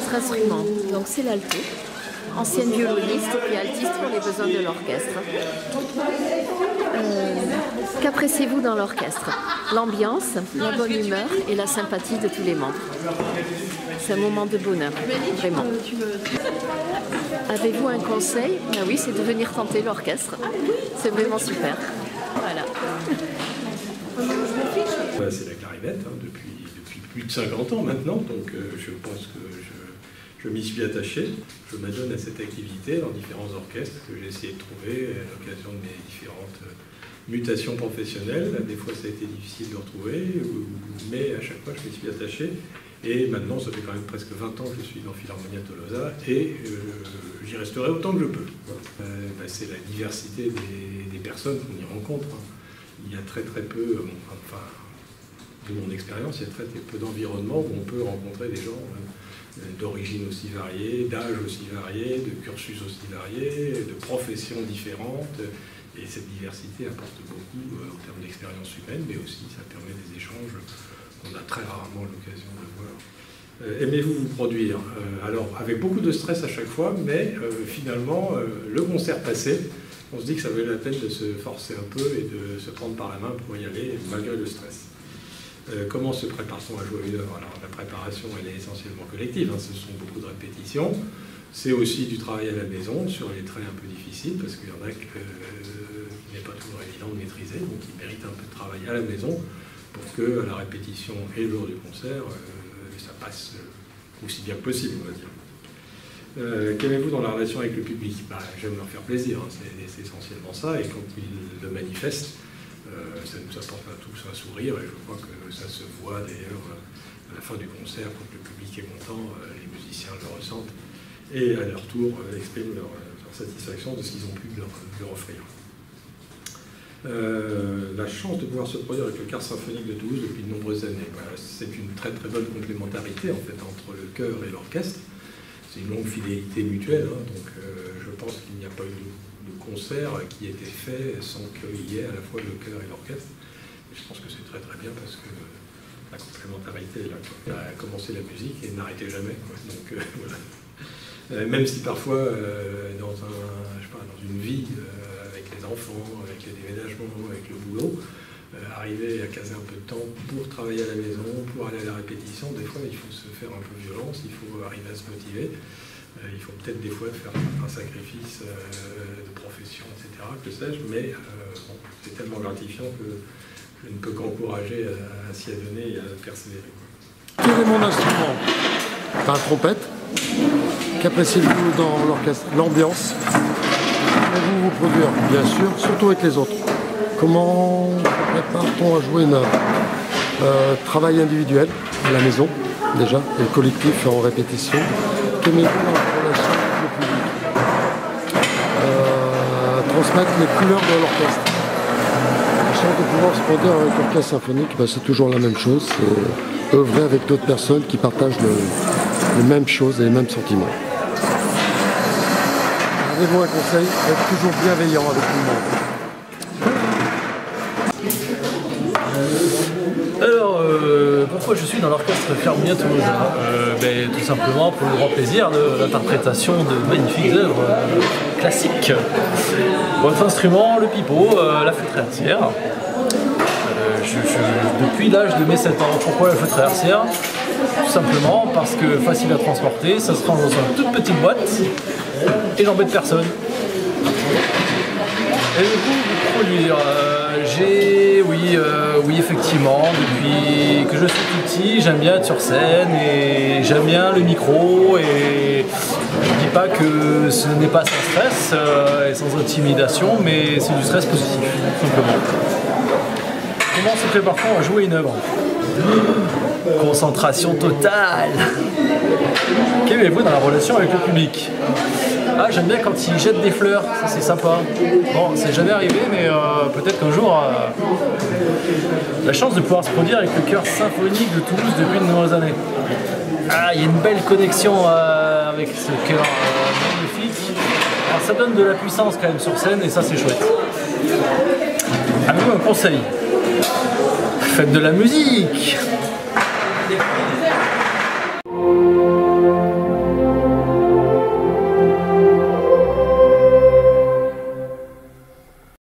votre instrument. Donc c'est l'alto, ancienne violoniste et altiste pour les besoins de l'orchestre. Qu'appréciez-vous dans l'orchestre? L'ambiance, la bonne humeur et la sympathie de tous les membres. C'est un moment de bonheur, vraiment. Avez-vous un conseil? Ah oui, c'est de venir tenter l'orchestre. C'est vraiment super. Voilà. C'est la clarinette depuis plus de 50 ans maintenant, donc je pense que je m'y suis attaché. Je m'adonne à cette activité dans différents orchestres que j'ai essayé de trouver à l'occasion de mes différentes mutations professionnelles. Des fois ça a été difficile de retrouver, mais à chaque fois je m'y suis attaché. Et maintenant, ça fait quand même presque 20 ans que je suis dans Philharmonia Tolosa et j'y resterai autant que je peux. C'est la diversité des personnes qu'on y rencontre. Il y a très peu, enfin, de mon expérience, il y a très peu d'environnements où on peut rencontrer des gens d'origines aussi variées, d'âges aussi variés, de cursus aussi variés, de professions différentes. Et cette diversité apporte beaucoup en termes d'expérience humaine, mais aussi ça permet des échanges qu'on a très rarement l'occasion de voir. Aimez-vous vous produire? Alors, avec beaucoup de stress à chaque fois, mais finalement, le concert passé, on se dit que ça valait la peine de se forcer un peu et de se prendre par la main pour y aller, malgré le stress. Comment se prépare-t-on à jouer une œuvre? Alors, la préparation, elle est essentiellement collective, ce sont beaucoup de répétitions. C'est aussi du travail à la maison, sur les traits un peu difficiles, parce qu'il y en a qui n'est pas toujours évident de maîtriser, donc ils méritent un peu de travail à la maison, pour que à la répétition et le jour du concert, ça passe aussi bien que possible, on va dire. Qu'aimez-vous dans la relation avec le public? J'aime leur faire plaisir, c'est essentiellement ça, et quand ils le manifestent, ça nous apporte à tous un sourire, et je crois que ça se voit d'ailleurs à la fin du concert, quand le public est content, les musiciens le ressentent, et à leur tour expriment leur satisfaction de ce qu'ils ont pu leur offrir. La chance de pouvoir se produire avec le Chœur symphonique de Toulouse depuis de nombreuses années. C'est une très bonne complémentarité en fait entre le chœur et l'orchestre. C'est une longue fidélité mutuelle, donc je pense qu'il n'y a pas eu de concert qui ait été fait sans qu'il y ait à la fois le chœur et l'orchestre. Je pense que c'est très bien parce que la complémentarité est là. Il a commencé la musique et n'arrêtait jamais. Donc voilà. Même si parfois dans une vie avec les enfants, avec les déménagements, avec le boulot, arriver à caser un peu de temps pour travailler à la maison, pour aller à la répétition, des fois il faut se faire un peu violence, il faut arriver à se motiver, il faut peut-être des fois faire un sacrifice de profession, etc., que sais-je, mais c'est tellement gratifiant que je ne peux qu'encourager à s'y adonner et à persévérer. Quel est mon instrument? Un trompette. Qu'appréciez-vous dans l'orchestre? L'ambiance. Aimez-vous vous produire? Bien sûr, surtout avec les autres. Comment prépare-t-on à jouer une œuvre? Travail individuel à la maison, déjà, et le collectif en répétition. Qu'aimez-vous dans la relation avec le public? Transmettre les couleurs de l'orchestre. La chance de pouvoir se produire avec l'orchestre symphonique, c'est toujours la même chose. C'est œuvrer avec d'autres personnes qui partagent les mêmes choses et les mêmes sentiments. Avez-vous un conseil? Être toujours bienveillant avec tout le monde. Alors, pourquoi je suis dans l'orchestre Philharmonia Tolosa? Tout simplement pour le grand plaisir de l'interprétation de magnifiques œuvres classiques. Votre instrument, le pipeau, la flûte traversière. Depuis l'âge de mes 7 ans. Pourquoi la flûte traversière? Tout simplement parce que facile à transporter, ça se range dans une toute petite boîte et n'embête personne. Et du coup, vous produire, oui effectivement, depuis que je suis tout petit, j'aime bien être sur scène et j'aime bien le micro et je ne dis pas que ce n'est pas sans stress et sans intimidation, mais c'est du stress positif, tout simplement. Comment se prépare-t-on à jouer une œuvre? Concentration totale. Qu'aimez-vous dans la relation avec le public? J'aime bien quand ils jettent des fleurs, ça c'est sympa. Bon, c'est jamais arrivé, mais peut-être qu'un jour, la chance de pouvoir se produire avec le Chœur symphonique de Toulouse depuis de nombreuses années. Il y a une belle connexion avec ce chœur magnifique. Alors, ça donne de la puissance quand même sur scène et ça c'est chouette. Avez-vous un conseil? Faites de la musique!